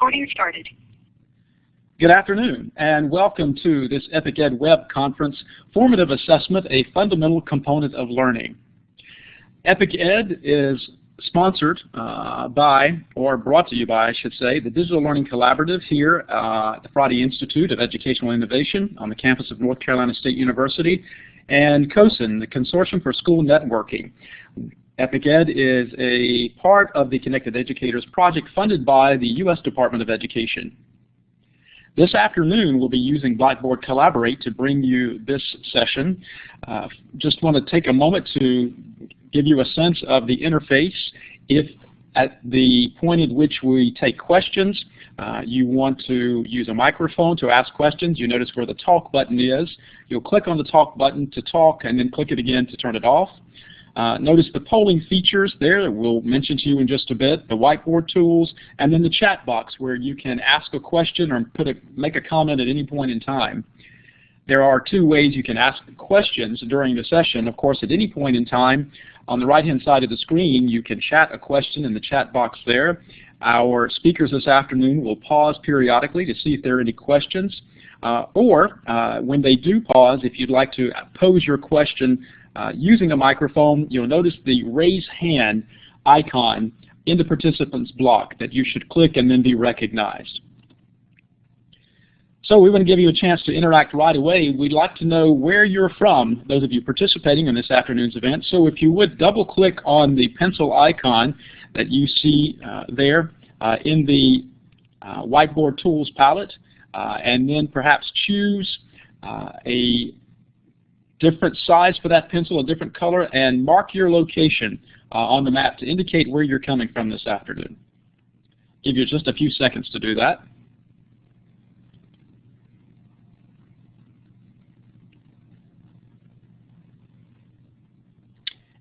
Recording started. Good afternoon, and welcome to this Epic Ed Web Conference, Formative Assessment, a Fundamental Component of Learning. Epic Ed is sponsored by, or brought to you by, I should say, the Digital Learning Collaborative here at the Friday Institute of Educational Innovation on the campus of North Carolina State University, and COSIN, the Consortium for School Networking. Epic Ed is a part of the Connected Educators project funded by the U.S. Department of Education. This afternoon we'll be using Blackboard Collaborate to bring you this session. Just want to take a moment to give you a sense of the interface. If at the point at which we take questions, you want to use a microphone to ask questions, you notice where the talk button is. You'll click on the talk button to talk and then click it again to turn it off. Notice the polling features there that we'll mention to you in just a bit, the whiteboard tools, and then the chat box where you can ask a question or make a comment at any point in time. There are two ways you can ask questions during the session. Of course, at any point in time, on the right-hand side of the screen, you can chat a question in the chat box there. Our speakers this afternoon will pause periodically to see if there are any questions. Or when they do pause, if you'd like to pose your question using a microphone, you'll notice the raise hand icon in the participants block that you should click and then be recognized. So we want to give you a chance to interact right away. We'd like to know where you're from, those of you participating in this afternoon's event. So if you would double click on the pencil icon that you see there in the whiteboard tools palette, and then perhaps choose a different size for that pencil, a different color, and mark your location on the map to indicate where you're coming from this afternoon. Give you just a few seconds to do that.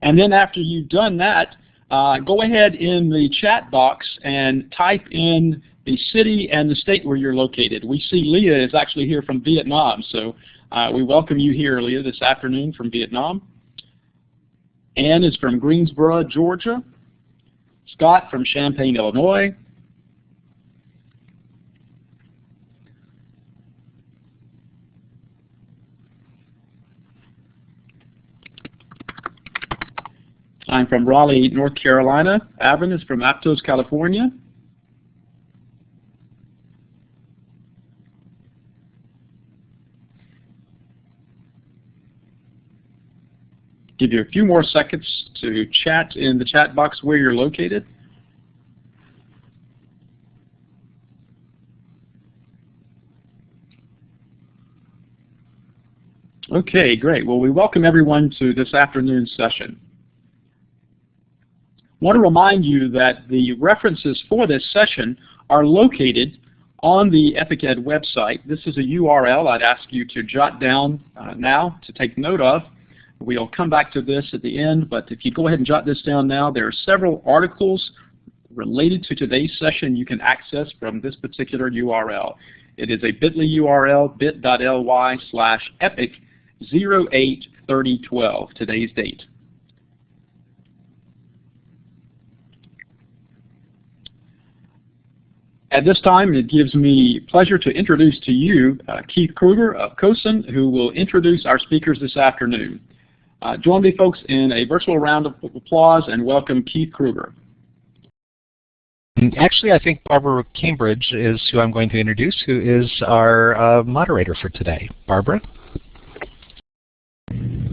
And then after you've done that, go ahead in the chat box and type in the city and the state where you're located. We see Leah is actually here from Vietnam, so we welcome you here, Leah, this afternoon from Vietnam. Ann is from Greensboro, Georgia. Scott from Champaign, Illinois. I'm from Raleigh, North Carolina. Avon is from Aptos, California. Give you a few more seconds to chat in the chat box where you're located. Okay, great. Well, we welcome everyone to this afternoon's session. I want to remind you that the references for this session are located on the Epic Ed website. This is a URL I'd ask you to jot down now to take note of. We'll come back to this at the end, but if you go ahead and jot this down now, there are several articles related to today's session you can access from this particular URL. It is a bit.ly URL, bit.ly/epic083012, today's date. At this time, it gives me pleasure to introduce to you Keith Kruger of COSIN, who will introduce our speakers this afternoon. Join me, folks, in a virtual round of applause and welcome Keith Kruger. Actually, I think Barbara Cambridge is who I'm going to introduce, who is our moderator for today. Barbara?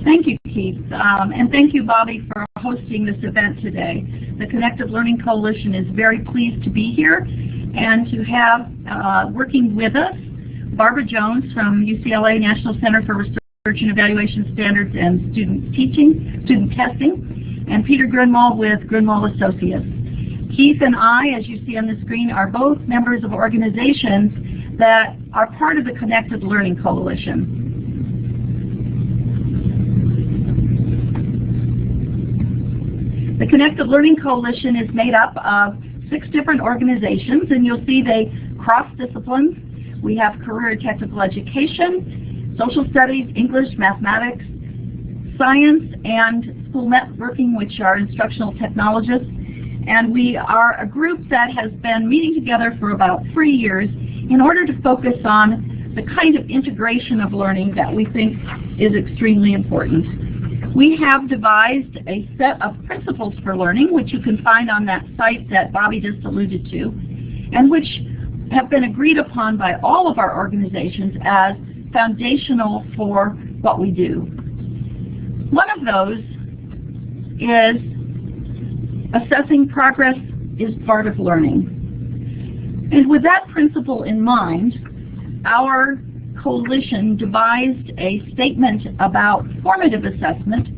Thank you, Keith, and thank you, Bobby, for hosting this event today. The Connected Learning Coalition is very pleased to be here and to have working with us Barbara Jones from UCLA National Center for Research and Evaluation Standards and Student Testing, and Peter Grunwald with Grunwald Associates. Keith and I, as you see on the screen, are both members of organizations that are part of the Connected Learning Coalition. The Connected Learning Coalition is made up of 6 different organizations, and you'll see they cross disciplines. We have career and technical education, social studies, English, mathematics, science, and school networking, which are instructional technologists. And we are a group that has been meeting together for about 3 years in order to focus on the kind of integration of learning that we think is extremely important. We have devised a set of principles for learning, which you can find on that site that Bobby just alluded to, and which have been agreed upon by all of our organizations as foundational for what we do. One of those is assessing progress is part of learning. And with that principle in mind, our coalition devised a statement about formative assessment,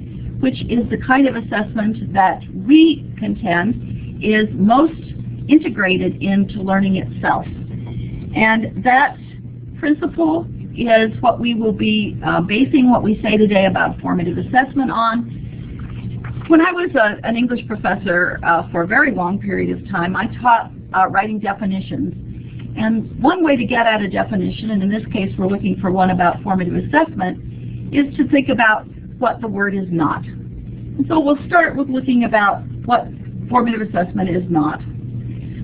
which is the kind of assessment that we contend is most integrated into learning itself. And that principle is what we will be basing what we say today about formative assessment on. When I was an English professor for a very long period of time, I taught writing definitions. And one way to get at a definition, and in this case we're looking for one about formative assessment, is to think about what the word is not. And so we'll start with looking about what formative assessment is not.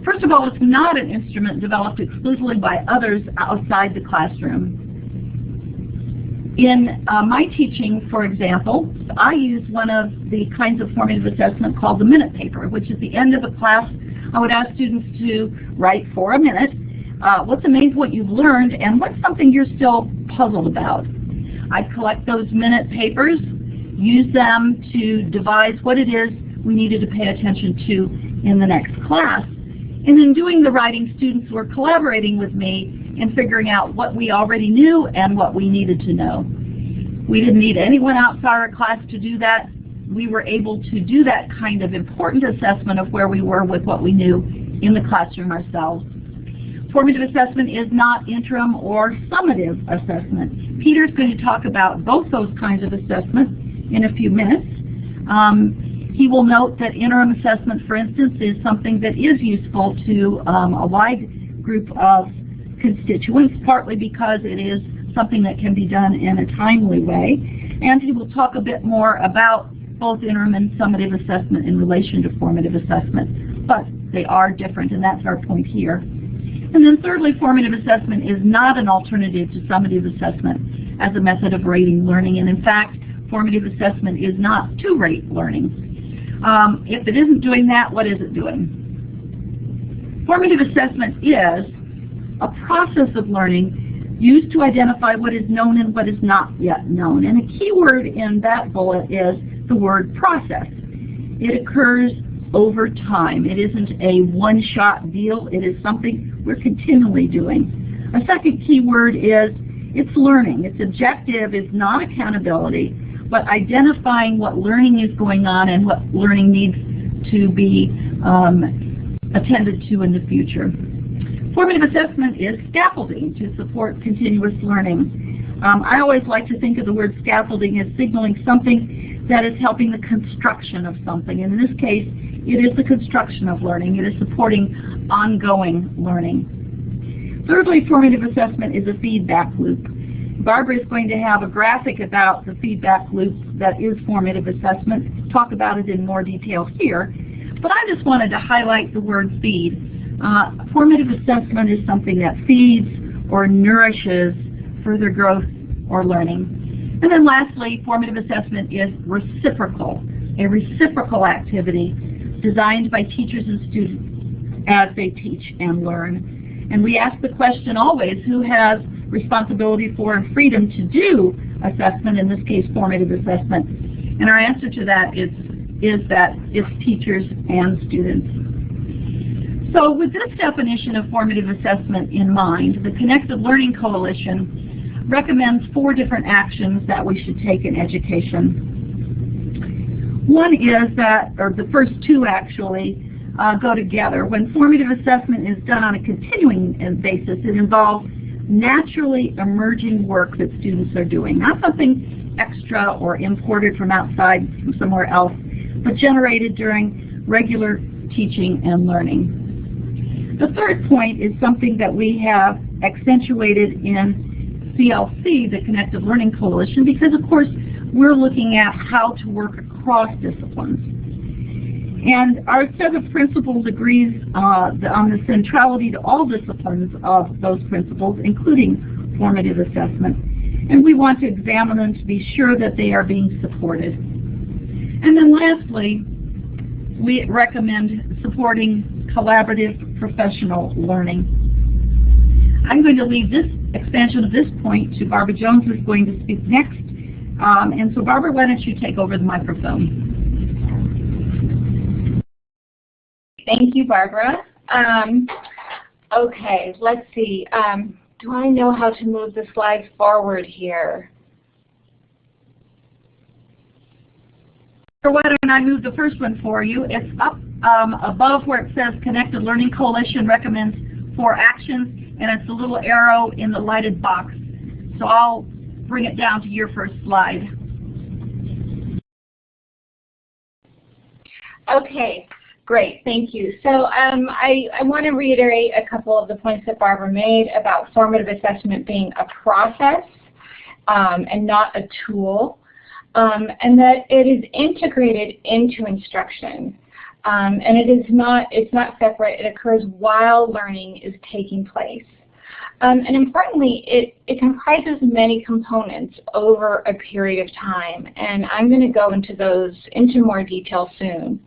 First of all, it's not an instrument developed exclusively by others outside the classroom. In my teaching, for example, I use one of the kinds of formative assessment called the minute paper, which at the end of a class I would ask students to write for a minute what's amazing what you've learned and what's something you're still puzzled about. I'd collect those minute papers, use them to devise what it is we needed to pay attention to in the next class. And in doing the writing, students were collaborating with me in figuring out what we already knew and what we needed to know. We didn't need anyone outside our class to do that. We were able to do that kind of important assessment of where we were with what we knew in the classroom ourselves. Formative assessment is not interim or summative assessment. Peter's going to talk about both those kinds of assessment in a few minutes. He will note that interim assessment, for instance, is something that is useful to a wide group of constituents, partly because it is something that can be done in a timely way. And he will talk a bit more about both interim and summative assessment in relation to formative assessment. But they are different, and that's our point here. And then thirdly, formative assessment is not an alternative to summative assessment as a method of rating learning. And in fact, formative assessment is not to rate learning. If it isn't doing that, what is it doing? Formative assessment is a process of learning used to identify what is known and what is not yet known. And a key word in that bullet is the word process. It occurs over time. It isn't a one-shot deal. It is something we're continually doing. A second key word is it's learning. Its objective is not accountability, but identifying what learning is going on and what learning needs to be attended to in the future. Formative assessment is scaffolding to support continuous learning. I always like to think of the word scaffolding as signaling something that is helping the construction of something. And in this case, it is the construction of learning. It is supporting ongoing learning. Thirdly, formative assessment is a feedback loop. Barbara is going to have a graphic about the feedback loop that is formative assessment, talk about it in more detail here. But I just wanted to highlight the word feed. Formative assessment is something that feeds or nourishes further growth or learning. And then lastly, formative assessment is reciprocal, a reciprocal activity designed by teachers and students as they teach and learn. And we ask the question always, who has responsibility for and freedom to do assessment, in this case formative assessment? And our answer to that is that it's teachers and students. So with this definition of formative assessment in mind, the Connected Learning Coalition recommends 4 different actions that we should take in education. One is that, or the first 2 actually, go together. When formative assessment is done on a continuing basis, it involves naturally emerging work that students are doing, not something extra or imported from outside from somewhere else, but generated during regular teaching and learning. The third point is something that we have accentuated in CLC, the Connected Learning Coalition, because of course we're looking at how to work across disciplines. And our set of principles agrees on the centrality to all disciplines of those principles, including formative assessment. And we want to examine them to be sure that they are being supported. And then lastly, we recommend supporting collaborative professional learning. I'm going to leave this expansion of this point to Barbara Jones, who's going to speak next. And so Barbara, why don't you take over the microphone? Thank you, Barbara. Okay, let's see. Do I know how to move the slides forward here? Why don't I move the first one for you? It's up above where it says Connected Learning Coalition recommends 4 actions, and it's a little arrow in the lighted box. So I'll bring it down to your first slide. Okay, great, thank you. So I want to reiterate a couple of the points that Barbara made about formative assessment being a process and not a tool. And that it is integrated into instruction, and it's not separate. It occurs while learning is taking place, and importantly, it comprises many components over a period of time. And I'm going to go into more detail soon.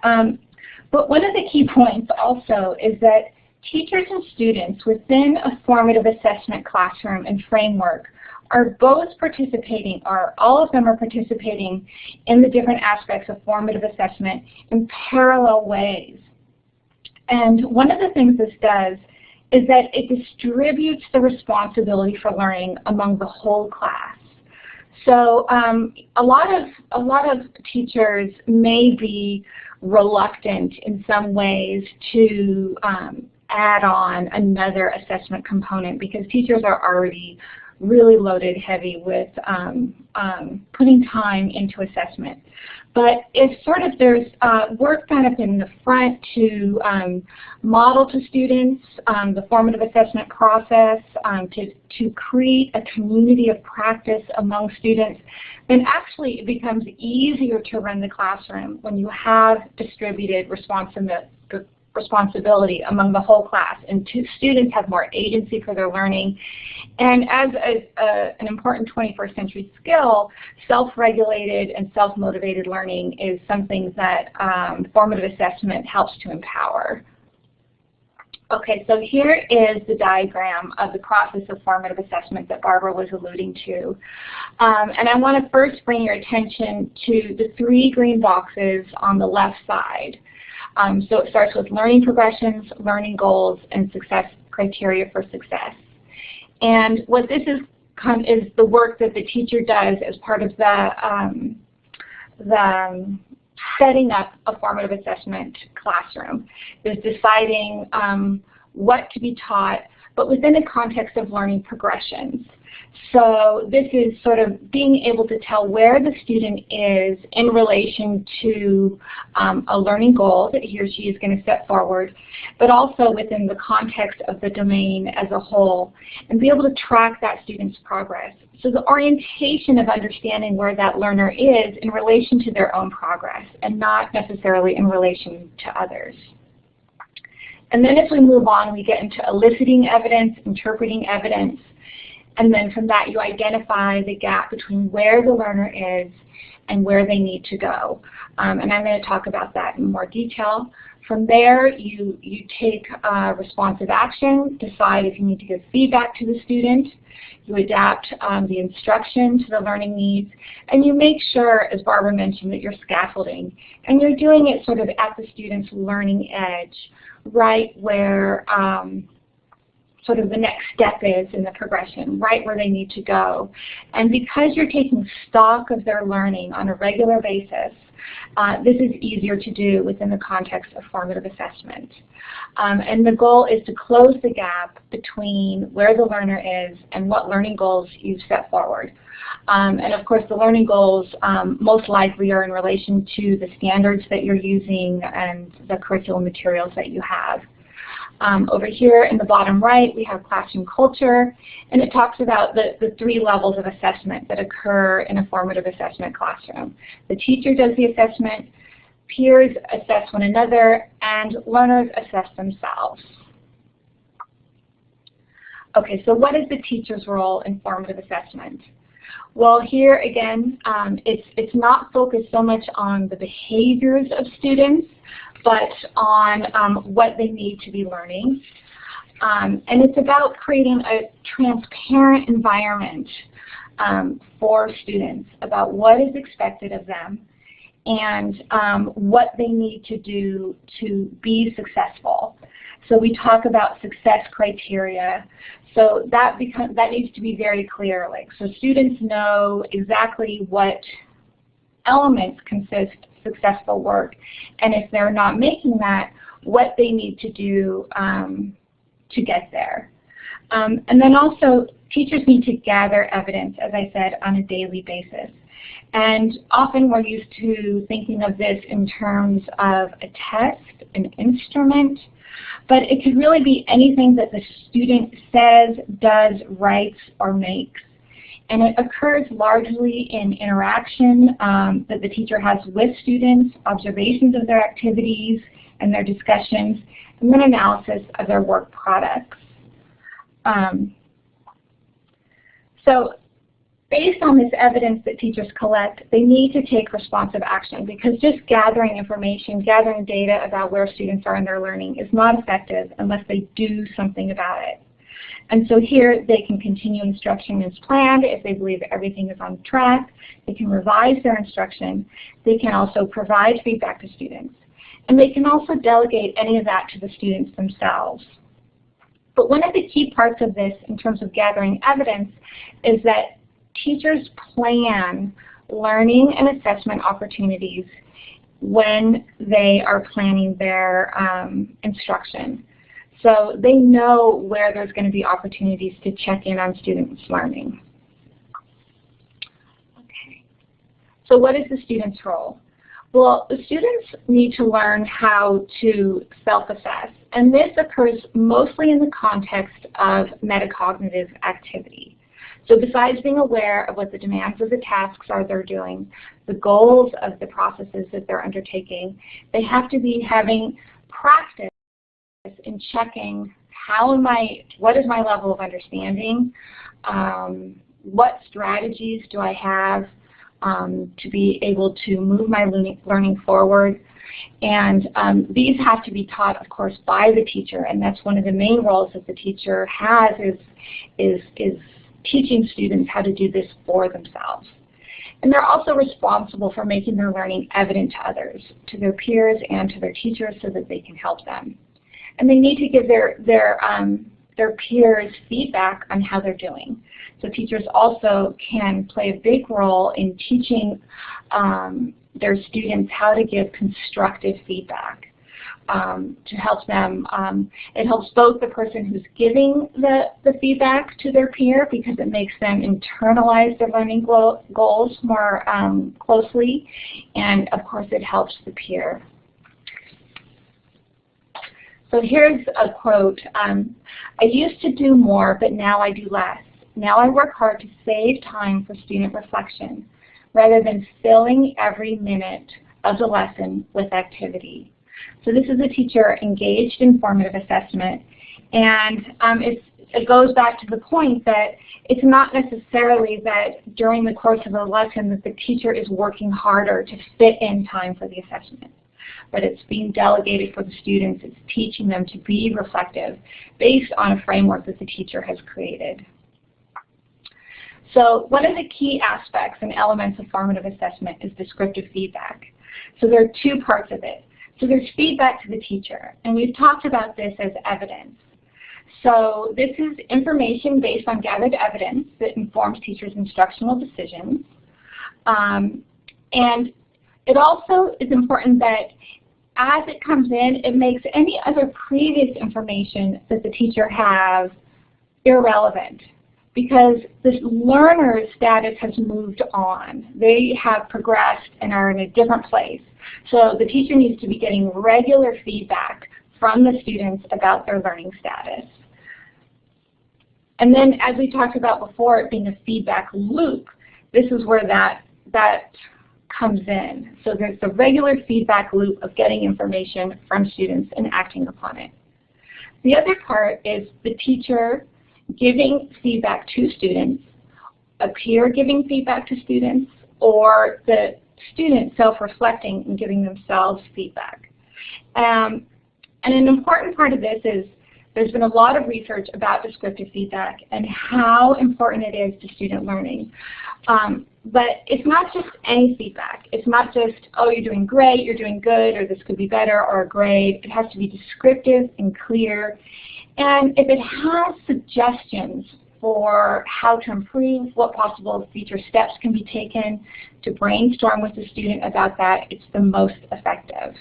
But one of the key points also is that teachers and students within a formative assessment classroom and framework are both participating, or all of them are participating in the different aspects of formative assessment in parallel ways. And one of the things this does is that it distributes the responsibility for learning among the whole class. So a lot of teachers may be reluctant in some ways to add on another assessment component because teachers are already really loaded heavy with putting time into assessment. But if there's work done up in the front to model to students the formative assessment process, to create a community of practice among students, then actually it becomes easier to run the classroom when you have distributed responsibility among the whole class, and students have more agency for their learning. And as an important 21st century skill, self-regulated and self-motivated learning is something that formative assessment helps to empower. Okay, so here is the diagram of the process of formative assessment that Barbara was alluding to. And I want to first bring your attention to the 3 green boxes on the left side. So it starts with learning progressions, learning goals, and success criteria for success. And what this is the work that the teacher does as part of the setting up a formative assessment classroom, is deciding what to be taught, but within a context of learning progressions. So this is sort of being able to tell where the student is in relation to a learning goal that he or she is going to set forward, but also within the context of the domain as a whole, and be able to track that student's progress. So the orientation of understanding where that learner is in relation to their own progress and not necessarily in relation to others. And then as we move on, we get into eliciting evidence, interpreting evidence, and then from that you identify the gap between where the learner is and where they need to go. And I'm going to talk about that in more detail. From there, you take responsive action, decide if you need to give feedback to the student, you adapt the instruction to the learning needs, and you make sure, as Barbara mentioned, that you're scaffolding. And you're doing it sort of at the student's learning edge, right where sort of the next step is in the progression, right where they need to go. And because you're taking stock of their learning on a regular basis, this is easier to do within the context of formative assessment. And the goal is to close the gap between where the learner is and what learning goals you've set forward. And of course the learning goals most likely are in relation to the standards that you're using and the curriculum materials that you have. Over here in the bottom right, we have classroom culture, and it talks about the 3 levels of assessment that occur in a formative assessment classroom. The teacher does the assessment, peers assess one another, and learners assess themselves. Okay, so what is the teacher's role in formative assessment? Well, here again, it's not focused so much on the behaviors of students, but on what they need to be learning. And it's about creating a transparent environment for students about what is expected of them and what they need to do to be successful. So we talk about success criteria. So that needs to be very clear. Like, so students know exactly what elements consist successful work, and if they're not making that, what they need to do to get there. And then also, teachers need to gather evidence, as I said, on a daily basis. And often we're used to thinking of this in terms of a test, an instrument, but it could really be anything that the student says, does, writes, or makes. And it occurs largely in interaction that the teacher has with students, observations of their activities and their discussions, and then analysis of their work products. So based on this evidence that teachers collect, they need to take responsive action, because just gathering information, gathering data about where students are in their learning is not effective unless they do something about it. And so here they can continue instruction as planned if they believe everything is on track. They can revise their instruction. They can also provide feedback to students. And they can also delegate any of that to the students themselves. But one of the key parts of this in terms of gathering evidence is that teachers plan learning and assessment opportunities when they are planning their instruction. So they know where there's going to be opportunities to check in on students' learning. Okay. So what is the student's role? Well, the students need to learn how to self-assess, and this occurs mostly in the context of metacognitive activity. So besides being aware of what the demands of the tasks are they're doing, the goals of the processes that they're undertaking, they have to be having practice in checking what is my level of understanding, what strategies do I have to be able to move my learning forward. And these have to be taught, of course, by the teacher, and that's one of the main roles that the teacher has is teaching students how to do this for themselves. And they're also responsible for making their learning evident to others, to their peers and to their teachers, so that they can help them. And they need to give their peers feedback on how they're doing. So teachers also can play a big role in teaching their students how to give constructive feedback to help them. It helps both the person who's giving the feedback to their peer, because it makes them internalize their learning goals more closely, and of course it helps the peer. So here's a quote. I used to do more, but now I do less. Now I work hard to save time for student reflection, rather than filling every minute of the lesson with activity. So this is a teacher engaged in formative assessment, and it goes back to the point that it's not necessarily that during the course of a lesson that the teacher is working harder to fit in time for the assessment, but it's being delegated for the students. It's teaching them to be reflective based on a framework that the teacher has created. So one of the key aspects and elements of formative assessment is descriptive feedback. So there are two parts of it. So there's feedback to the teacher, and we've talked about this as evidence. So this is information based on gathered evidence that informs teachers' instructional decisions. And it also is important that as it comes in, it makes any other previous information that the teacher has irrelevant, because this learner's status has moved on. They have progressed and are in a different place. So the teacher needs to be getting regular feedback from the students about their learning status. And then, as we talked about before, it being a feedback loop, this is where that comes in. So there's the regular feedback loop of getting information from students and acting upon it. The other part is the teacher giving feedback to students, a peer giving feedback to students, or the student self-reflecting and giving themselves feedback. And an important part of this is there's been a lot of research about descriptive feedback and how important it is to student learning. But it's not just any feedback. It's not just, oh, you're doing great, you're doing good, or this could be better, or a grade. It has to be descriptive and clear. And if it has suggestions for how to improve, what possible future steps can be taken to brainstorm with the student about that, it's the most effective.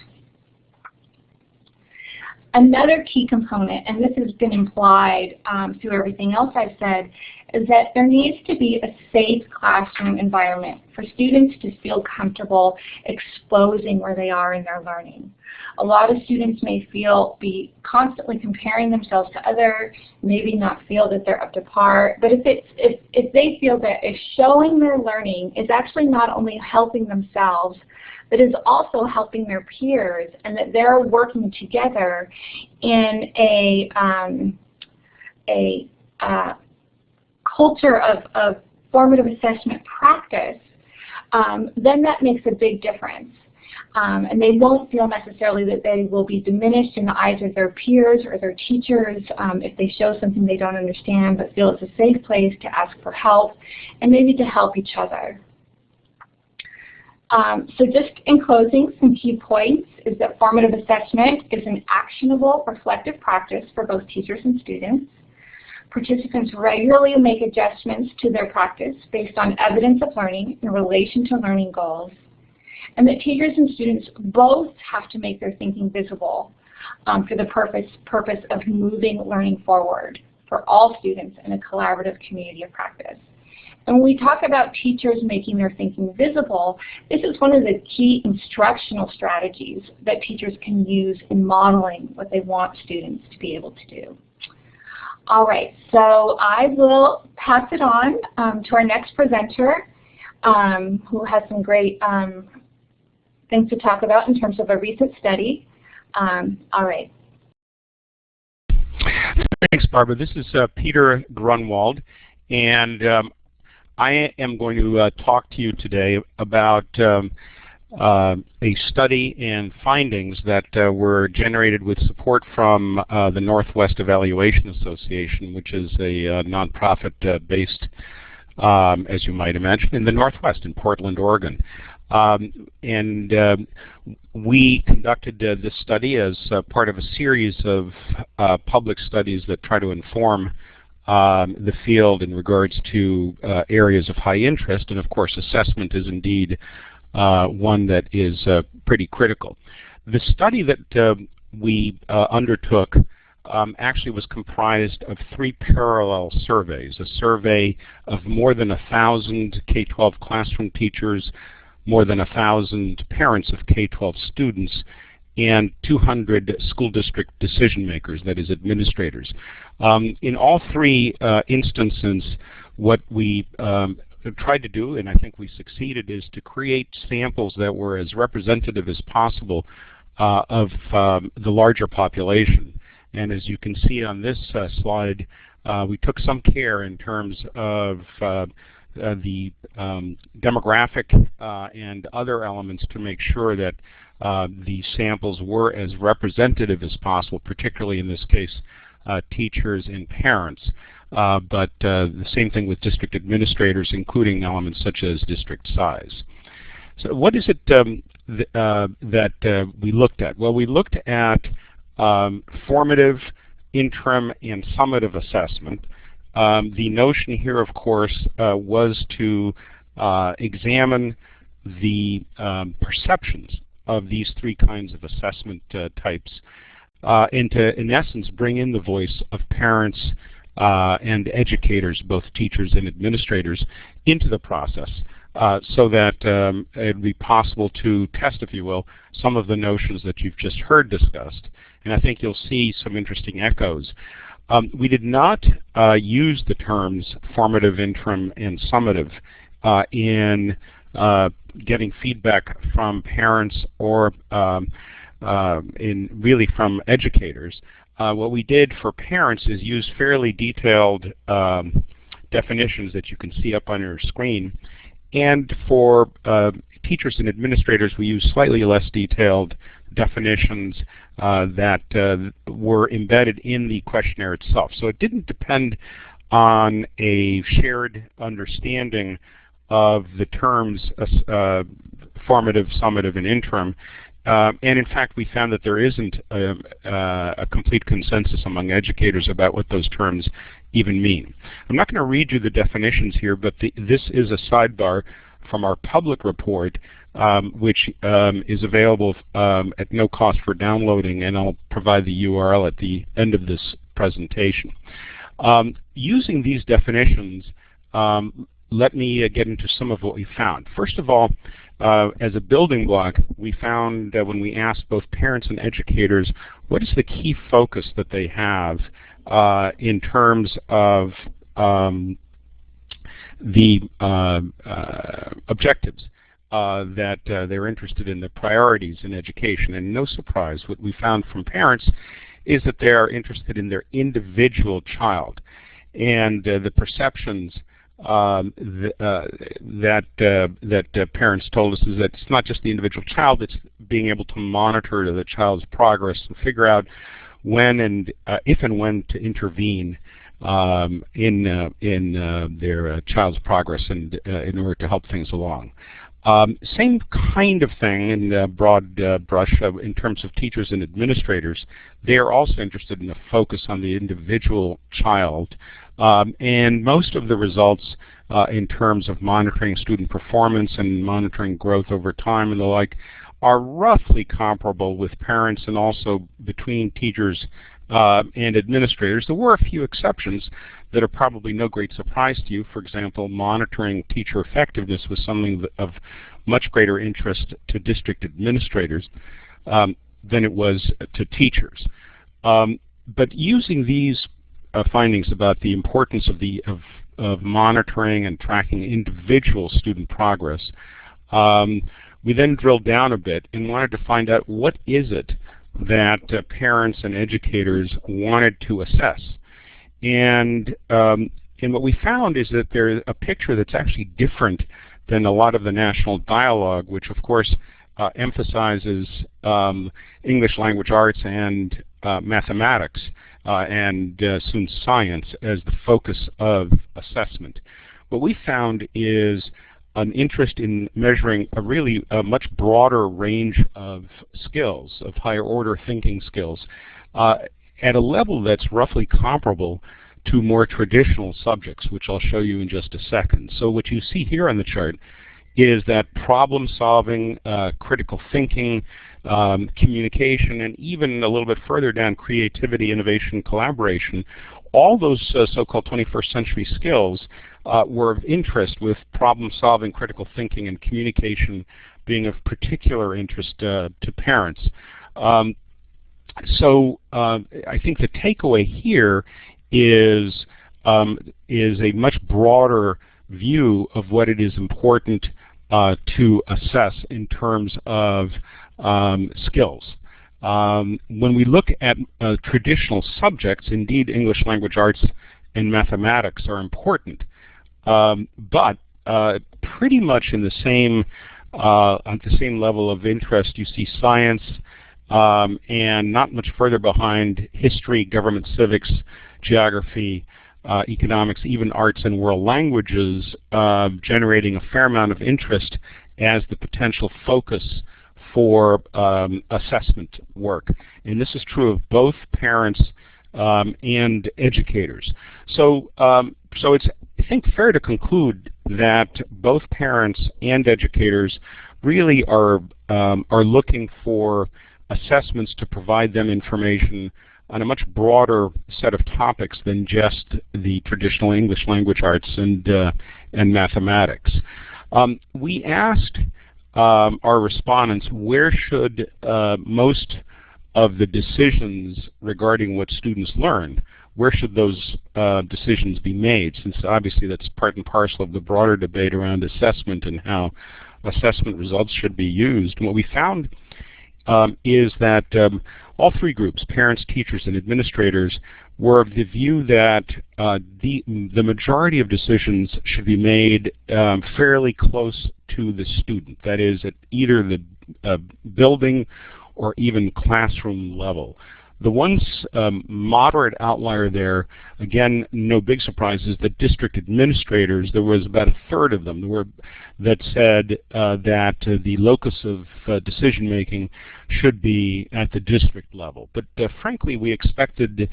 Another key component, and this has been implied through everything else I've said, is that there needs to be a safe classroom environment for students to feel comfortable exposing where they are in their learning. A lot of students may be constantly comparing themselves to others, maybe not feel that they're up to par, but if they feel that if showing their learning is actually not only helping themselves, but is also helping their peers, and that they're working together in a culture of formative assessment practice, then that makes a big difference. And they won't feel necessarily that they will be diminished in the eyes of their peers or their teachers if they show something they don't understand, but feel it's a safe place to ask for help and maybe to help each other. So just in closing, some key points is that formative assessment is an actionable, reflective practice for both teachers and students. Participants regularly make adjustments to their practice based on evidence of learning in relation to learning goals. And that teachers and students both have to make their thinking visible for the purpose of moving learning forward for all students in a collaborative community of practice. And when we talk about teachers making their thinking visible, this is one of the key instructional strategies that teachers can use in modeling what they want students to be able to do. All right, so I will pass it on to our next presenter, who has some great things to talk about in terms of a recent study. All right. Thanks, Barbara. This is Peter Grunwald, and I am going to talk to you today about a study and findings that were generated with support from the Northwest Evaluation Association, which is a nonprofit based, as you might imagine, in the Northwest, in Portland, Oregon. We conducted this study as part of a series of public studies that try to inform the field in regards to areas of high interest, and of course assessment is indeed one that is pretty critical. The study that we undertook actually was comprised of 3 parallel surveys, a survey of more than 1,000 K-12 classroom teachers, more than 1,000 parents of K-12 students, and 200 school district decision makers, that is administrators. In all 3 instances, what we tried to do, and I think we succeeded, is to create samples that were as representative as possible of the larger population. And as you can see on this slide, we took some care in terms of the demographic and other elements to make sure that the samples were as representative as possible, particularly in this case teachers and parents. But the same thing with district administrators, including elements such as district size. So what is it that we looked at? Well, we looked at formative, interim, and summative assessment. The notion here, of course, was to examine the perceptions of these 3 kinds of assessment types and to, in essence, bring in the voice of parents and educators, both teachers and administrators, into the process so that it would be possible to test, if you will, some of the notions that you've just heard discussed. And I think you'll see some interesting echoes. We did not use the terms formative, interim, and summative in getting feedback from parents or really from educators. What we did for parents is use fairly detailed definitions that you can see up on your screen. And for teachers and administrators, we use slightly less detailed definitions that were embedded in the questionnaire itself. So it didn't depend on a shared understanding of the terms formative, summative, and interim. And in fact, we found that there isn't a complete consensus among educators about what those terms even mean. I'm not going to read you the definitions here, but this is a sidebar from our public report, which is available at no cost for downloading, and I'll provide the URL at the end of this presentation. Using these definitions, let me get into some of what we found. First of all, as a building block, we found when we asked both parents and educators what is the key focus that they have in terms of the objectives that they're interested in, the priorities in education. And no surprise, what we found from parents is that they are interested in their individual child, and the perceptions that parents told us is that it's not just the individual child, it's being able to monitor the child's progress and figure out when and if and when to intervene in their child's progress and in order to help things along. Same kind of thing in broad brush in terms of teachers and administrators. They are also interested in a focus on the individual child. And most of the results in terms of monitoring student performance and monitoring growth over time and the like are roughly comparable with parents and also between teachers and administrators. There were a few exceptions that are probably no great surprise to you. For example, monitoring teacher effectiveness was something of much greater interest to district administrators than it was to teachers. But using these findings about the importance of monitoring and tracking individual student progress, we then drilled down a bit and wanted to find out what is it that parents and educators wanted to assess. And what we found is that there's a picture that's actually different than a lot of the national dialogue, which of course emphasizes English language arts and mathematics and soon science as the focus of assessment. What we found is an interest in measuring a much broader range of skills, of higher order thinking skills, at a level that's roughly comparable to more traditional subjects, which I'll show you in just a second. So what you see here on the chart is that problem solving, critical thinking, communication, and even a little bit further down, creativity, innovation, collaboration, all those so-called 21st century skills were of interest, with problem solving, critical thinking, and communication being of particular interest to parents. So I think the takeaway here is a much broader view of what it is important to assess in terms of skills. When we look at traditional subjects, indeed English language arts and mathematics are important, but pretty much in the same on the same level of interest you see science, and not much further behind history, government civics, geography, economics, even arts and world languages, generating a fair amount of interest as the potential focus for assessment work. And this is true of both parents and educators. So, so it's, I think, fair to conclude that both parents and educators really are looking for assessments to provide them information on a much broader set of topics than just the traditional English language arts and mathematics. We asked our respondents where should most of the decisions regarding what students learn, where should those decisions be made, since obviously that's part and parcel of the broader debate around assessment and how assessment results should be used. And what we found is that all three groups, parents, teachers, and administrators, were of the view that the majority of decisions should be made fairly close to the student, that is, at either the building or even classroom level. The one moderate outlier there, again, no big surprise, is that district administrators, there was about a third of them that said that the locus of decision making should be at the district level. But frankly, we expected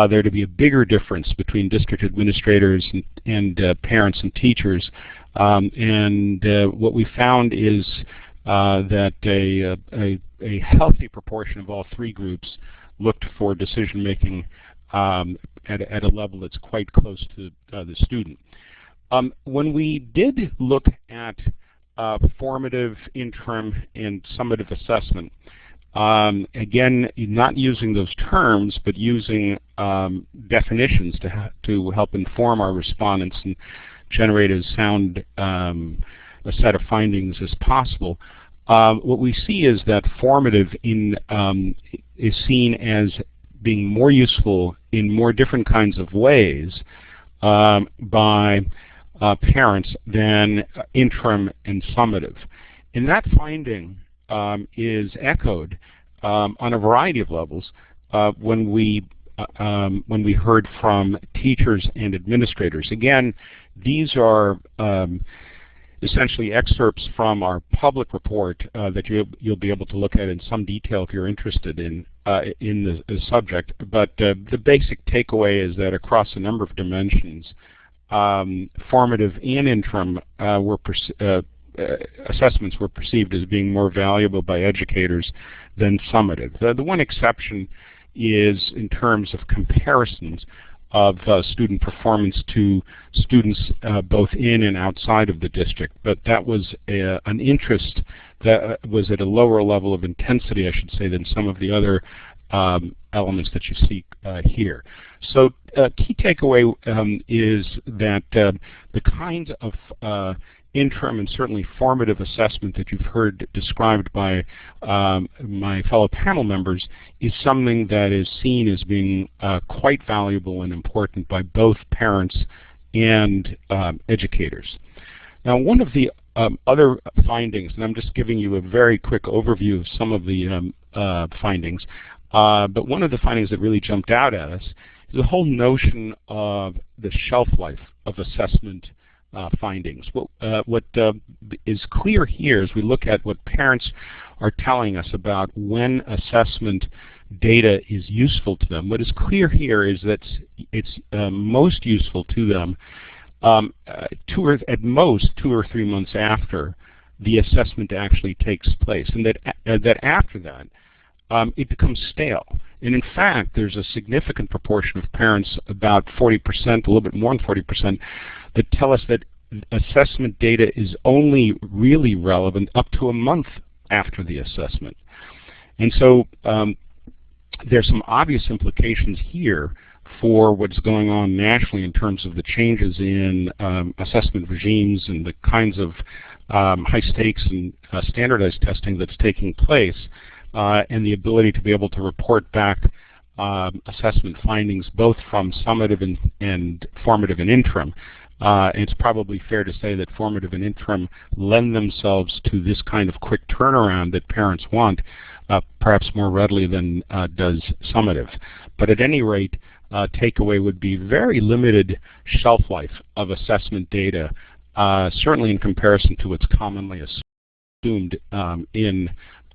there to be a bigger difference between district administrators and parents and teachers. What we found is that a healthy proportion of all three groups looked for decision making at a level that's quite close to the student. When we did look at formative, interim, and summative assessment, again, not using those terms, but using definitions to help inform our respondents and generate as sound a set of findings as possible. What we see is that formative is seen as being more useful in more different kinds of ways by parents than interim and summative. And that finding is echoed on a variety of levels when we heard from teachers and administrators. Again, these are essentially excerpts from our public report that you'll be able to look at in some detail if you're interested in the subject. But the basic takeaway is that across a number of dimensions, formative and interim assessments were perceived as being more valuable by educators than summative. The one exception is in terms of comparisons of student performance to students both in and outside of the district, but that was an interest that was at a lower level of intensity, I should say, than some of the other elements that you see here. So key takeaway is that the kind of interim and certainly formative assessment that you've heard described by my fellow panel members is something that is seen as being quite valuable and important by both parents and educators. Now, one of the other findings, and I'm just giving you a very quick overview of some of the findings, but one of the findings that really jumped out at us is the whole notion of the shelf life of assessment findings. What is clear here as we look at what parents are telling us about when assessment data is useful to them, what is clear here is that it's most useful to them at most 2 or 3 months after the assessment actually takes place, and that after that it becomes stale. And in fact, there's a significant proportion of parents, about 40%, a little bit more than 40%, that tell us that assessment data is only really relevant up to a month after the assessment. And so there's some obvious implications here for what's going on nationally in terms of the changes in assessment regimes and the kinds of high stakes and standardized testing that's taking place, and the ability to be able to report back assessment findings both from summative and formative and interim. It's probably fair to say that formative and interim lend themselves to this kind of quick turnaround that parents want, perhaps more readily than does summative. But at any rate, takeaway would be very limited shelf life of assessment data, certainly in comparison to what's commonly assumed in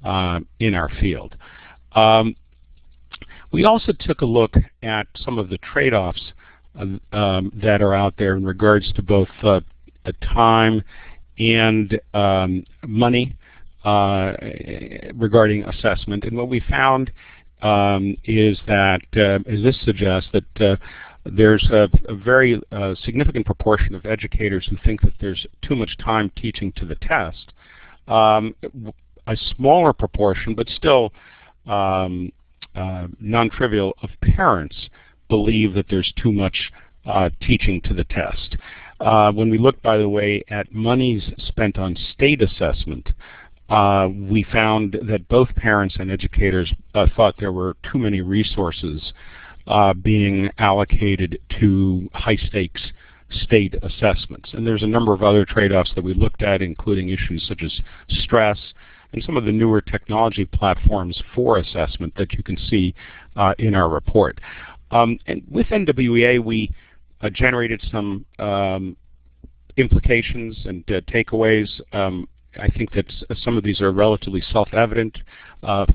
our field. We also took a look at some of the trade-offs that are out there in regards to both time and money regarding assessment. And what we found is that, as this suggests, that there's a very significant proportion of educators who think that there's too much time teaching to the test. A smaller proportion, but still non-trivial, of parents believe that there's too much teaching to the test. When we looked, by the way, at monies spent on state assessment, we found that both parents and educators thought there were too many resources being allocated to high-stakes state assessments. And there's a number of other trade-offs that we looked at, including issues such as stress and some of the newer technology platforms for assessment that you can see in our report. And with NWEA, we generated some implications and takeaways. I think that some of these are relatively self-evident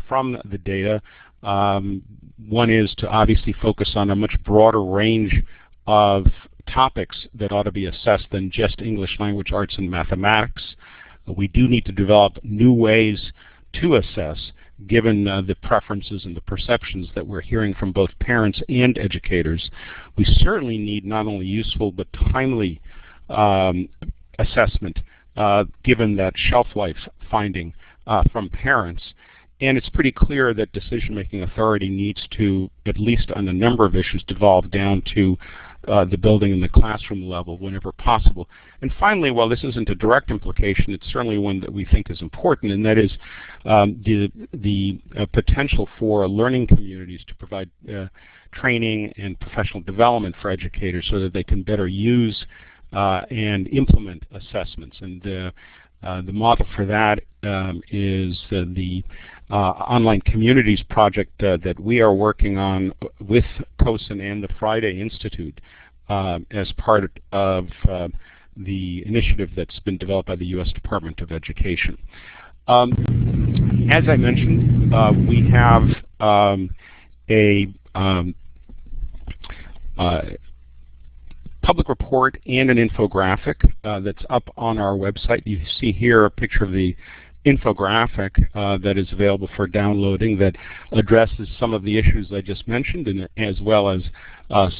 from the data. One is to obviously focus on a much broader range of topics that ought to be assessed than just English language arts and mathematics. We do need to develop new ways to assess, given the preferences and the perceptions that we're hearing from both parents and educators. We certainly need not only useful but timely assessment, given that shelf life finding from parents. And it's pretty clear that decision-making authority needs to, at least on a number of issues, devolve down to the building and the classroom level whenever possible. And finally, while this isn't a direct implication, it's certainly one that we think is important, and that is the potential for learning communities to provide training and professional development for educators so that they can better use and implement assessments. And the model for that is the online communities project that we are working on with COSIN and the Friday Institute as part of the initiative that's been developed by the U.S. Department of Education. As I mentioned, we have a public report and an infographic that's up on our website. You see here a picture of the infographic that is available for downloading that addresses some of the issues I just mentioned, and as well as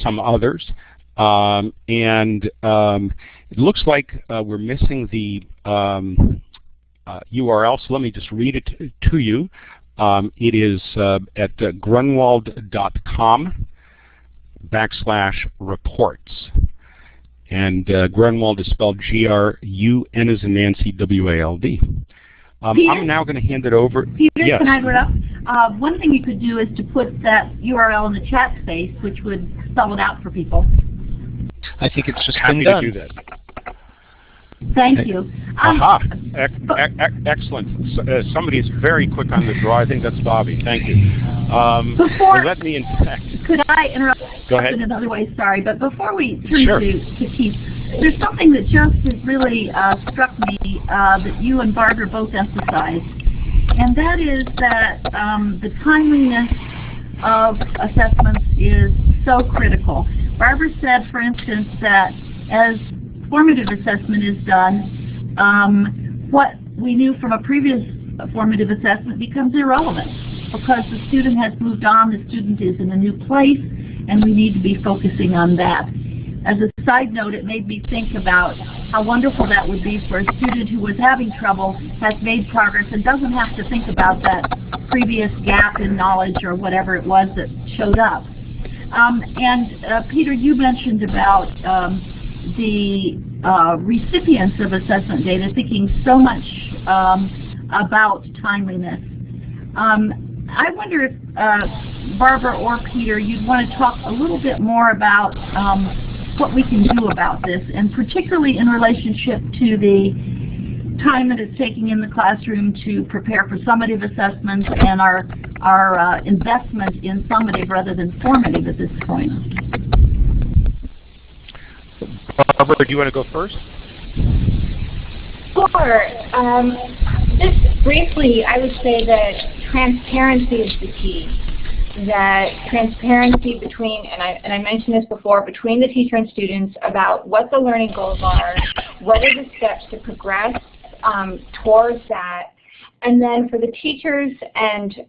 some others. It looks like we're missing the URL, so let me just read it to you. It is at grunwald.com/reports. And Grunwald is spelled G-R-U-N as in Nancy, W-A-L-D. I'm now going to hand it over. Peter, yes. Can I interrupt? One thing you could do is to put that URL in the chat space, which would spell it out for people. I think it's just Happy been done. to do that. Thank you. Aha! Excellent. Somebody is very quick on the draw. I think that's Bobby. Thank you. Let me, in fact. Could I interrupt? Go ahead. In another way, sorry, but before we turn Sure. to Keith, there's something that just has really struck me that you and Barbara both emphasized, and that is that the timeliness of assessments is so critical. Barbara said, for instance, that as formative assessment is done, what we knew from a previous formative assessment becomes irrelevant because the student has moved on, the student is in a new place, and we need to be focusing on that. As a side note, it made me think about how wonderful that would be for a student who was having trouble, has made progress, and doesn't have to think about that previous gap in knowledge or whatever it was that showed up. Peter, you mentioned about the recipients of assessment data thinking so much about timeliness. I wonder if Barbara or Peter, you'd want to talk a little bit more about what we can do about this, and particularly in relationship to the time that it's taking in the classroom to prepare for summative assessments and our investment in summative rather than formative at this point. Barbara, do you want to go first? Sure. Just briefly, I would say that transparency is the key. That transparency between, and I mentioned this before, between the teacher and students about what the learning goals are, what are the steps to progress towards that, and then for the teachers and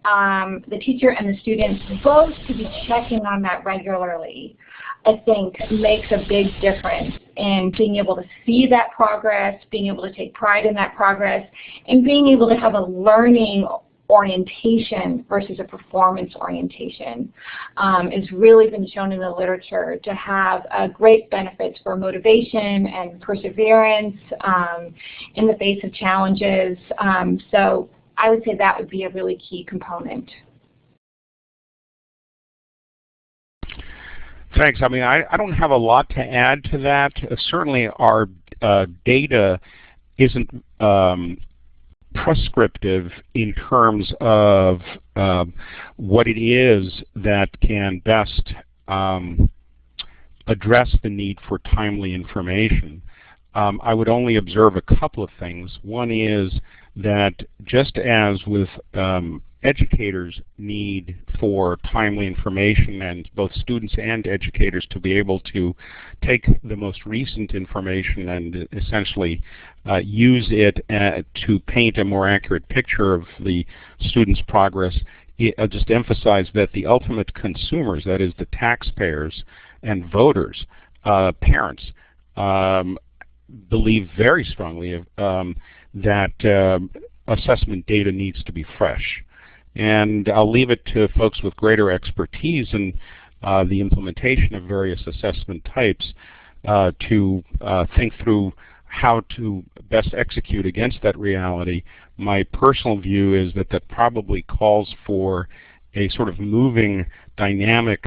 the teacher and the students both to be checking on that regularly, I think makes a big difference in being able to see that progress, being able to take pride in that progress, and being able to have a learning orientation versus a performance orientation has really been shown in the literature to have great benefits for motivation and perseverance in the face of challenges. So I would say that would be a really key component. Thanks. I mean, I don't have a lot to add to that. Certainly our data isn't prescriptive in terms of what it is that can best address the need for timely information. I would only observe a couple of things. One is that just as with educators' need for timely information, and both students and educators to be able to take the most recent information and essentially use it to paint a more accurate picture of the student's progress, I'll just emphasize that the ultimate consumers, that is the taxpayers and voters, parents, believe very strongly that assessment data needs to be fresh. And I'll leave it to folks with greater expertise in the implementation of various assessment types to think through how to best execute against that reality. My personal view is that that probably calls for a sort of moving, dynamic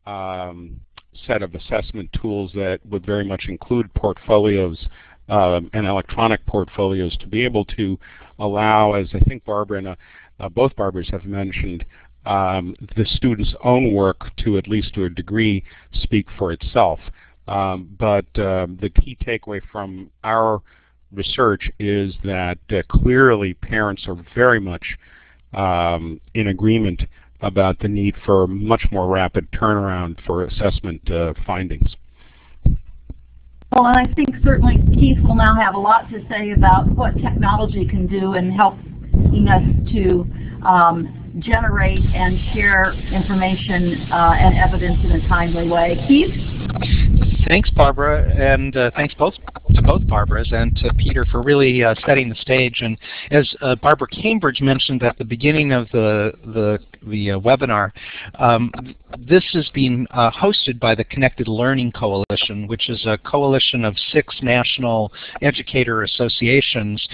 set of assessment tools that would very much include portfolios and electronic portfolios to be able to allow, as I think Barbara and both Barbaras have mentioned, the student's own work to, at least to a degree, speak for itself. But the key takeaway from our research is that clearly parents are very much in agreement about the need for much more rapid turnaround for assessment findings. Well, and I think certainly Keith will now have a lot to say about what technology can do in helping us to generate and share information and evidence in a timely way. Keith? Thanks, Barbara, and thanks to both Barbaras and to Peter for really setting the stage. And as Barbara Cambridge mentioned at the beginning of the webinar, this is being hosted by the Connected Learning Coalition, which is a coalition of 6 national educator associations,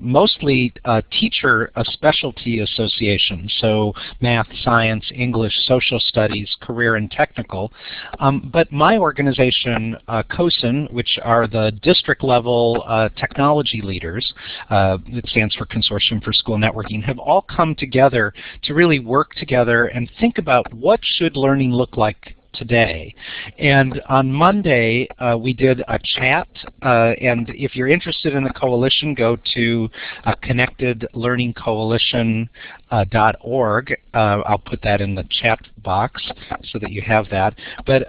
mostly teacher specialty associations, so math, science, English, social studies, career, and technical. But my organization, COSIN, which are the district level technology leaders, it stands for Consortium for School Networking, have all come together to really work together and think about what should learning look like today. And on Monday, we did a chat, and if you're interested in the coalition, go to connectedlearningcoalition.org. I'll put that in the chat box so that you have that. But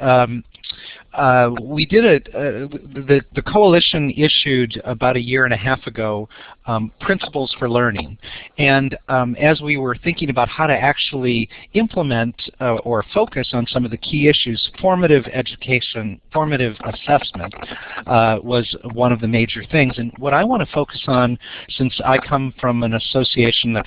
we did the coalition issued about 1.5 years ago Principles for Learning, and as we were thinking about how to actually implement or focus on some of the key issues, formative education, formative assessment was one of the major things. And what I want to focus on, since I come from an association that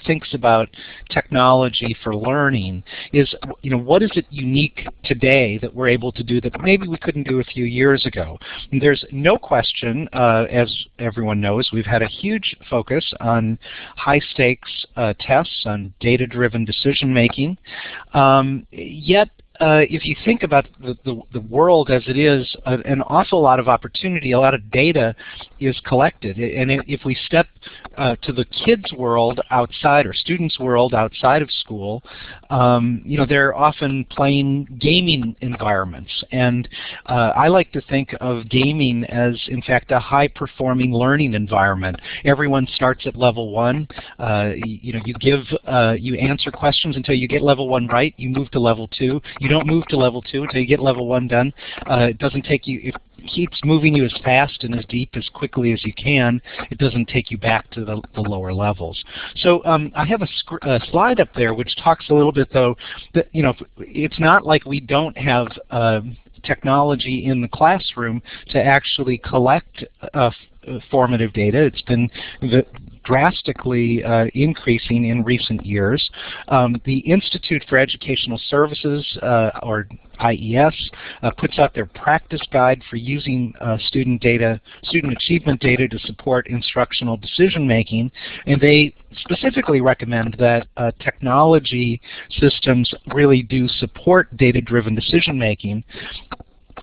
thinks about technology for learning, is what is it unique today that we're able to do that maybe we couldn't do a few years ago. And there's no question, as everyone knows, we've had a huge focus on high-stakes tests, on data-driven decision-making. Yet, if you think about the world as it is, an awful lot of opportunity, a lot of data is collected. And if we step to the kids' world outside, or students' world outside of school, they're often playing gaming environments. And I like to think of gaming as, in fact, a high-performing learning environment. Everyone starts at level 1. You answer questions until you get level 1 right. You move to level 2. You don't move to level 2 until you get level 1 done. It doesn't take you, it keeps moving you as fast and as deep as quickly as you can. It doesn't take you back to the lower levels. So I have a slide up there which talks a little bit, though, that it's not like we don't have technology in the classroom to actually collect formative data. It's been drastically increasing in recent years. The Institute for Educational Services, or IES, puts out their practice guide for using student achievement data to support instructional decision making, and they specifically recommend that technology systems really do support data-driven decision making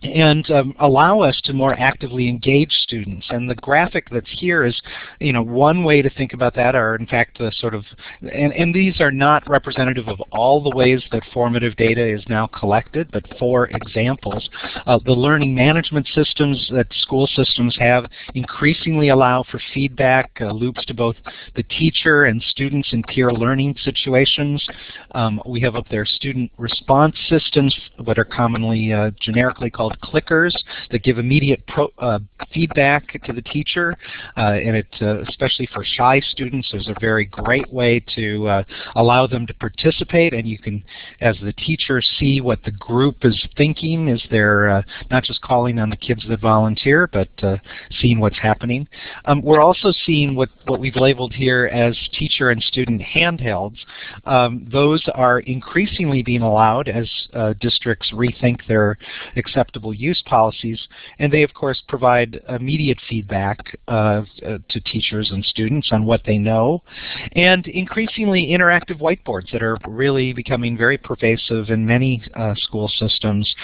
and allow us to more actively engage students. And the graphic that's here is, one way to think about that are, in fact, the sort of, and these are not representative of all the ways that formative data is now collected, but for examples, the learning management systems that school systems have increasingly allow for feedback loops to both the teacher and students in peer learning situations. We have up there student response systems, what are commonly generically called clickers, that give immediate feedback to the teacher, and especially for shy students, is a very great way to allow them to participate, and you can, as the teacher, see what the group is thinking as they're not just calling on the kids that volunteer, but seeing what's happening. We're also seeing what we've labeled here as teacher and student handhelds. Those are increasingly being allowed as districts rethink their acceptable use policies, and they of course provide immediate feedback to teachers and students on what they know, and increasingly interactive whiteboards that are really becoming very pervasive in many school systems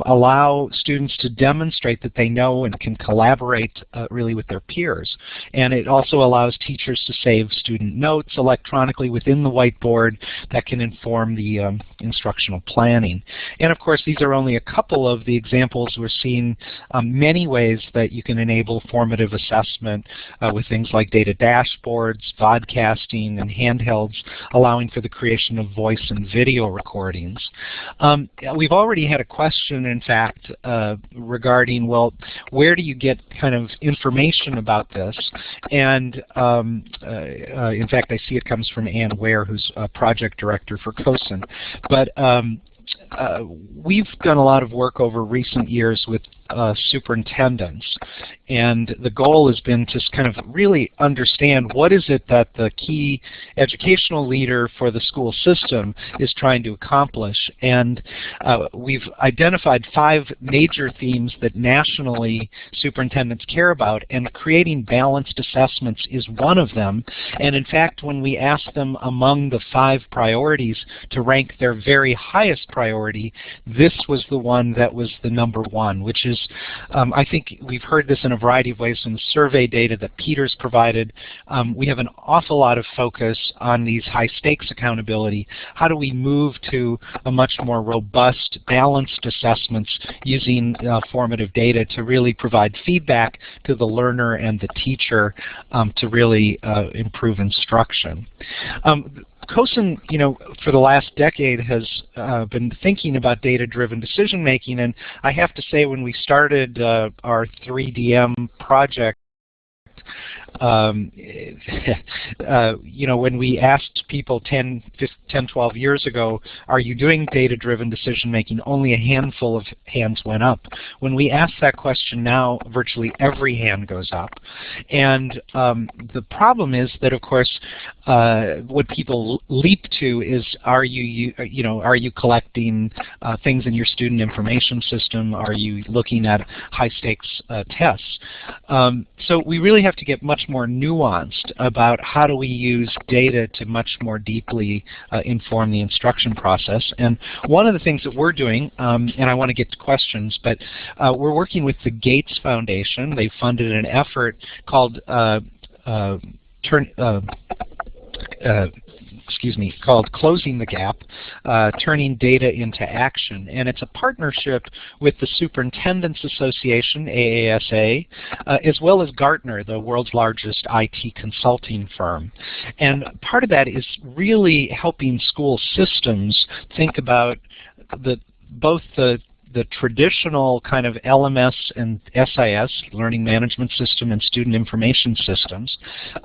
allow students to demonstrate that they know and can collaborate really with their peers. And it also allows teachers to save student notes electronically within the whiteboard that can inform the instructional planning. And of course, these are only a couple of the examples. We're seeing many ways that you can enable formative assessment with things like data dashboards, vodcasting, and handhelds, allowing for the creation of voice and video recordings. We've already had a question, in fact, regarding, well, where do you get kind of information about this? And in fact, I see it comes from Ann Ware, who's a project director for COSIN. But we've done a lot of work over recent years with superintendents, and the goal has been to kind of really understand what is it that the key educational leader for the school system is trying to accomplish. And we've identified 5 major themes that nationally superintendents care about, and creating balanced assessments is one of them. And in fact, when we asked them among the 5 priorities to rank their very highest priority, this was the one that was the #1, which is, I think we've heard this in a variety of ways in the survey data that Peter's provided. We have an awful lot of focus on these high stakes accountability. How do we move to a much more robust, balanced assessments using formative data to really provide feedback to the learner and the teacher to really improve instruction? COSIN, for the last decade has been thinking about data-driven decision-making, and I have to say, when we started our 3DM project, when we asked people 10, 12 years ago, are you doing data-driven decision-making, only a handful of hands went up. When we ask that question now, virtually every hand goes up. And the problem is that, of course, what people leap to is, are you collecting things in your student information system? Are you looking at high-stakes tests? So we really have to get much more nuanced about how do we use data to much more deeply inform the instruction process. And one of the things that we're doing, and I want to get to questions, but we're working with the Gates Foundation. They funded an effort called Closing the Gap, Turning Data into Action. And it's a partnership with the Superintendents Association, AASA, as well as Gartner, the world's largest IT consulting firm. And part of that is really helping school systems think about both the the traditional kind of LMS and SIS, Learning Management System, and Student Information Systems?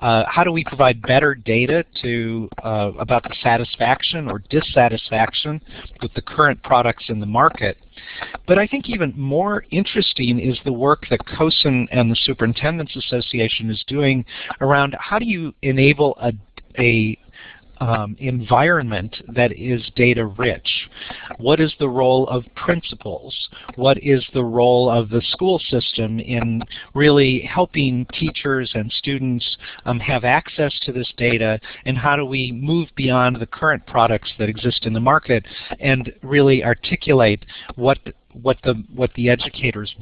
How do we provide better data to about the satisfaction or dissatisfaction with the current products in the market? But I think even more interesting is the work that COSN and the Superintendents Association is doing around how do you enable a environment that is data rich. What is the role of principals? What is the role of the school system in really helping teachers and students have access to this data, and how do we move beyond the current products that exist in the market and really articulate what the educators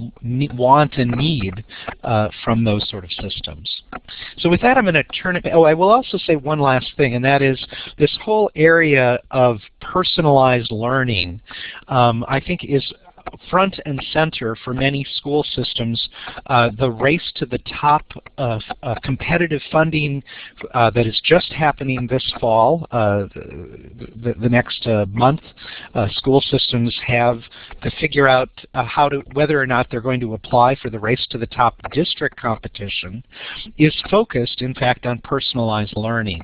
want and need from those sort of systems. So with that, I'm going to turn it back. Oh, I will also say one last thing, and that is this whole area of personalized learning, I think, is front and center for many school systems. The race to the top of competitive funding that is just happening this fall, the next month, school systems have to figure out whether or not they're going to apply for the race to the top district competition, is focused, in fact, on personalized learning.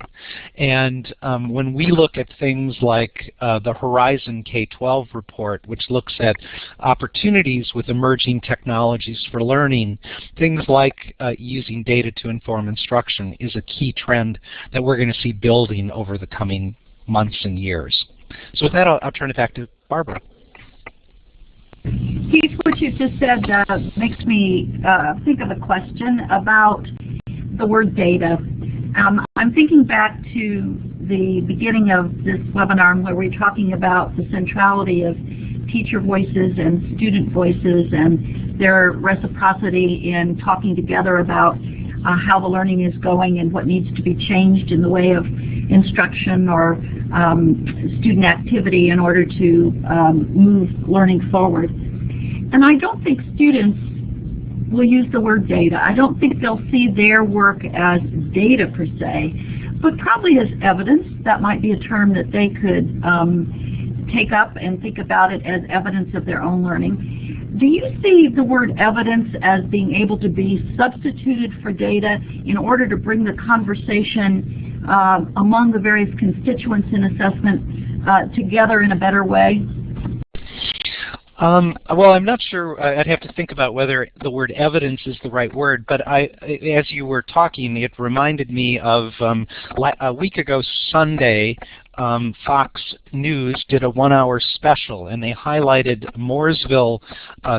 And when we look at things like the Horizon K-12 report, which looks at opportunities with emerging technologies for learning, things like using data to inform instruction is a key trend that we're going to see building over the coming months and years. So with that, I'll turn it back to Barbara. Keith, what you just said makes me think of a question about the word data. I'm thinking back to the beginning of this webinar where we're talking about the centrality of teacher voices and student voices and their reciprocity in talking together about how the learning is going and what needs to be changed in the way of instruction or student activity in order to move learning forward. And I don't think students will use the word data. I don't think they'll see their work as data per se, but probably as evidence. That might be a term that they could take up and think about it as evidence of their own learning. Do you see the word evidence as being able to be substituted for data in order to bring the conversation among the various constituents in assessment together in a better way? Well, I'm not sure. I'd have to think about whether the word evidence is the right word, but as you were talking, it reminded me of a week ago Sunday, Fox News did a 1-hour special, and they highlighted Mooresville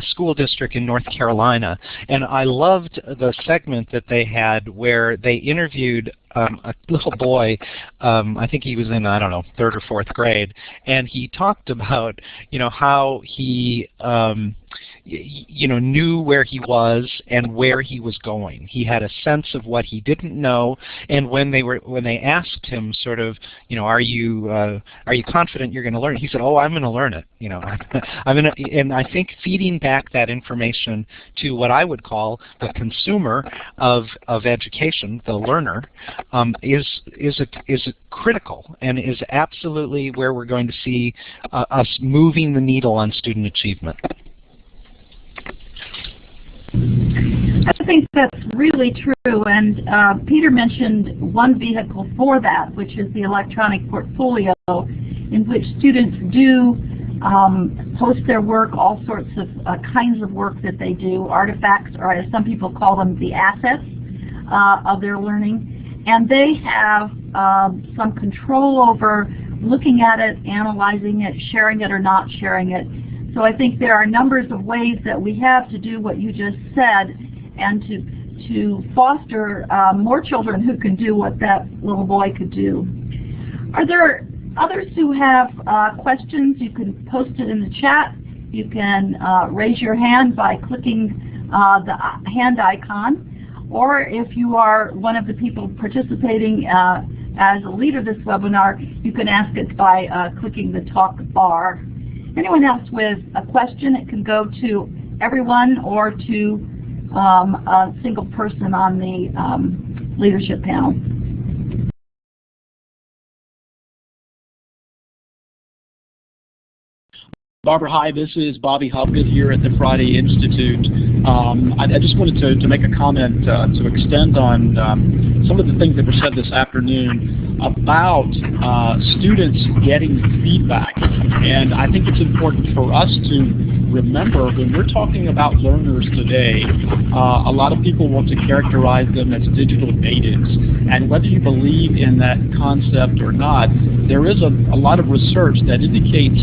School District in North Carolina. And I loved the segment that they had where they interviewed a little boy, I think he was in, I don't know, 3rd or 4th grade, and he talked about, how he knew where he was and where he was going. He had a sense of what he didn't know, and when they asked him sort of, are you confident you're going to learn it? He said, "Oh, I'm going to learn it." And I think feeding back that information to what I would call the consumer of education, the learner, is critical and is absolutely where we're going to see us moving the needle on student achievement. I think that's really true, and Peter mentioned one vehicle for that, which is the electronic portfolio, in which students do post their work, all sorts of kinds of work that they do, artifacts, or as some people call them, the assets of their learning, and they have some control over looking at it, analyzing it, sharing it or not sharing it. So I think there are numbers of ways that we have to do what you just said, and to foster more children who can do what that little boy could do. Are there others who have questions? You can post it in the chat. You can raise your hand by clicking the hand icon, or if you are one of the people participating as a leader of this webinar, you can ask it by clicking the talk bar. Anyone else with a question? It can go to everyone or to a single person on the leadership panel. Barbara, hi, this is Bobby Hopgood here at the Friday Institute. I just wanted to make a comment to extend on some of the things that were said this afternoon about students getting feedback. And I think it's important for us to remember when we're talking about learners today, a lot of people want to characterize them as digital natives. And whether you believe in that concept or not, there is a lot of research that indicates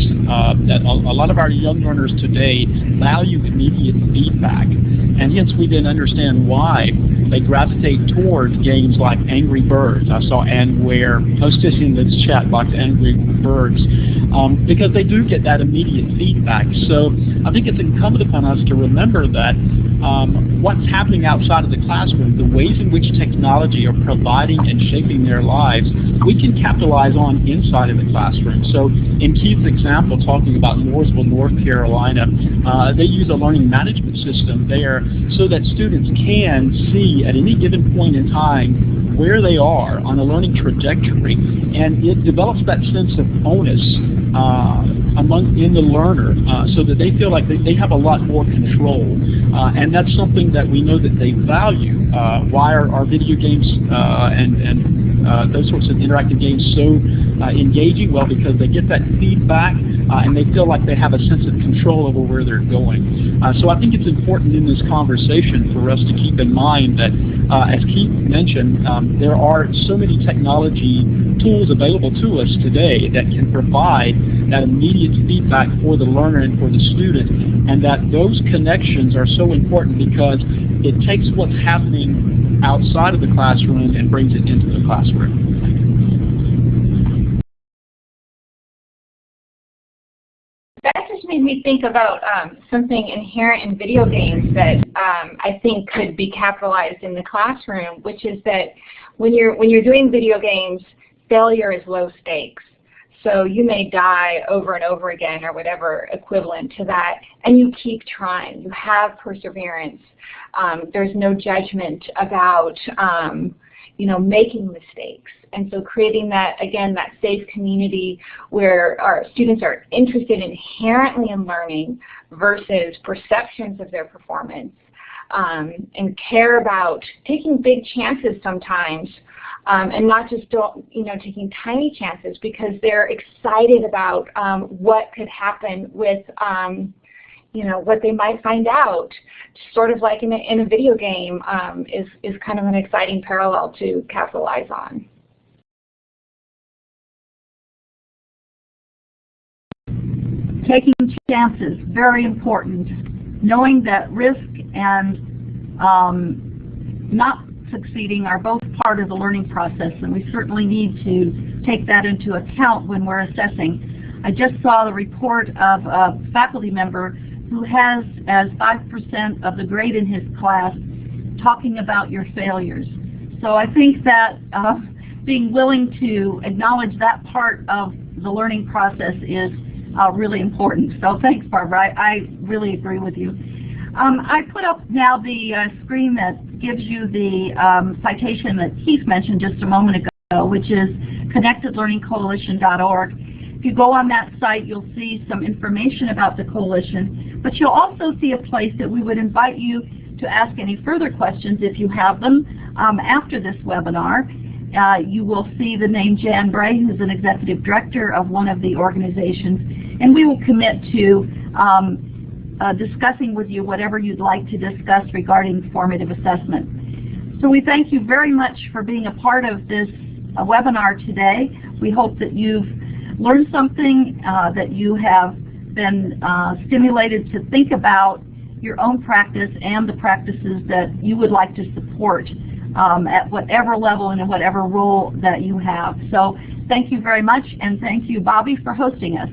that a lot of our young learners today value immediate feedback. And hence we then understand why they gravitate towards games like Angry Birds. I saw Ann Ware hostess in this chat box, Angry Birds, because they do get that immediate feedback. So I think it's incumbent upon us to remember that what's happening outside of the classroom, the ways in which technology are providing and shaping their lives, we can capitalize on inside of the classroom. So in Keith's example, talking about Mooresville, North Carolina, they use a learning management system there so that students can see at any given point in time where they are on a learning trajectory, and it develops that sense of onus in the learner so that they feel like they have a lot more control. And that's something that we know that they value. Why are video games and those sorts of interactive games so engaging? Well, because they get that feedback and they feel like they have a sense of control over where they're going. So I think it's important in this conversation for us to keep in mind that, as Keith mentioned, there are so many technology tools available to us today that can provide that immediate feedback for the learner and for the student, and that those connections are so important because it takes what's happening outside of the classroom and brings it into the classroom. That just made me think about something inherent in video games that I think could be capitalized in the classroom, which is that when you're doing video games, failure is low stakes. So you may die over and over again or whatever equivalent to that, and you keep trying. You have perseverance. There's no judgment about making mistakes. And so creating that, again, that safe community where our students are interested inherently in learning versus perceptions of their performance, and care about taking big chances sometimes, and not just taking tiny chances, because they're excited about what could happen with what they might find out. Sort of like in a video game is kind of an exciting parallel to capitalize on. Taking chances, very important. Knowing that risk and not succeeding are both part of the learning process, and we certainly need to take that into account when we're assessing. I just saw the report of a faculty member who has as 5% of the grade in his class talking about your failures. So I think that being willing to acknowledge that part of the learning process is really important. So thanks, Barbara. I really agree with you. I put up now the screen that gives you the citation that Keith mentioned just a moment ago, which is connectedlearningcoalition.org. If you go on that site, you'll see some information about the coalition, but you'll also see a place that we would invite you to ask any further questions if you have them after this webinar. You will see the name Jan Bray, who's an executive director of one of the organizations, and we will commit to discussing with you whatever you'd like to discuss regarding formative assessment. So we thank you very much for being a part of this webinar today. We hope that you've learned something, that you have been stimulated to think about your own practice and the practices that you would like to support at whatever level and in whatever role that you have. So thank you very much, and thank you, Bobby, for hosting us.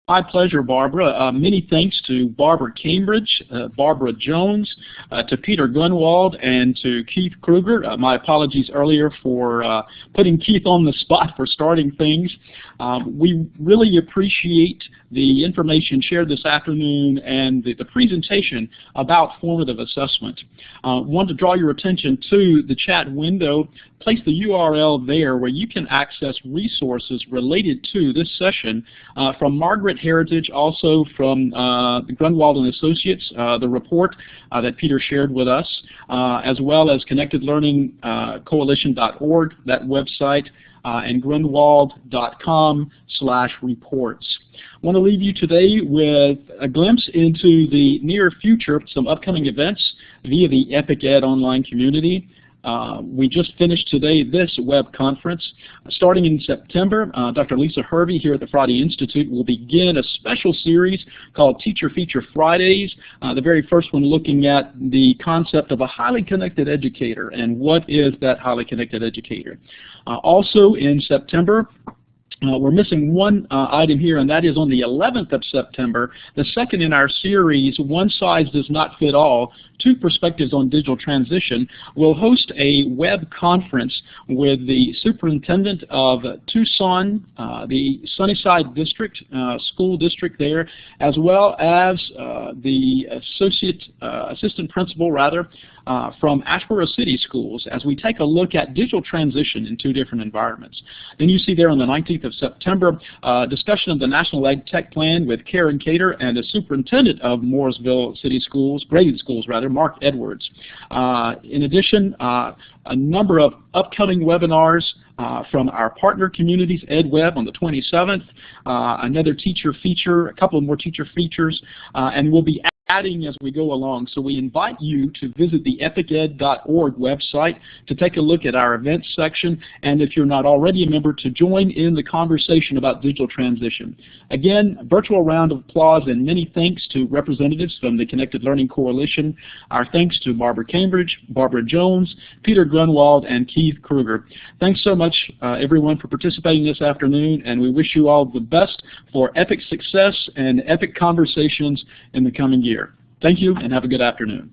My pleasure, Barbara. Many thanks to Barbara Cambridge, Barbara Jones, to Peter Gunwald, and to Keith Kruger. My apologies earlier for putting Keith on the spot for starting things. We really appreciate the information shared this afternoon and the presentation about formative assessment. I want to draw your attention to the chat window place the URL there where you can access resources related to this session from Margaret Heritage, also from Grunwald and Associates, the report that Peter shared with us, as well as ConnectedLearningCoalition.org, that website, and grunwald.com/reports. I want to leave you today with a glimpse into the near future, some upcoming events via the Epic Ed online community. We just finished today this web conference. Starting in September, Dr. Lisa Hervey here at the Friday Institute will begin a special series called Teacher Feature Fridays, the very first one looking at the concept of a highly connected educator and what is that highly connected educator. Also in September, we're missing one item here, and that is on the 11th of September, the second in our series, One Size Does Not Fit All, Two Perspectives on Digital Transition. We'll host a web conference with the superintendent of Tucson, the Sunnyside District, school district there, as well as the assistant principal, from Asheboro City Schools, as we take a look at digital transition in two different environments. Then you see there on the 19th of September, discussion of the National Ag Tech Plan with Karen Cater and the superintendent of Mooresville City Schools, graded schools rather, Mark Edwards. In addition, a number of upcoming webinars from our partner communities, EdWeb on the 27th, another teacher feature, a couple more teacher features, and we'll be adding as we go along. So we invite you to visit the epiced.org website to take a look at our events section, and if you're not already a member, to join in the conversation about digital transition. Again, a virtual round of applause and many thanks to representatives from the Connected Learning Coalition. Our thanks to Barbara Cambridge, Barbara Jones, Peter Grunwald, and Keith Kruger. Thanks so much, everyone, for participating this afternoon, and we wish you all the best for epic success and epic conversations in the coming year. Thank you, and have a good afternoon.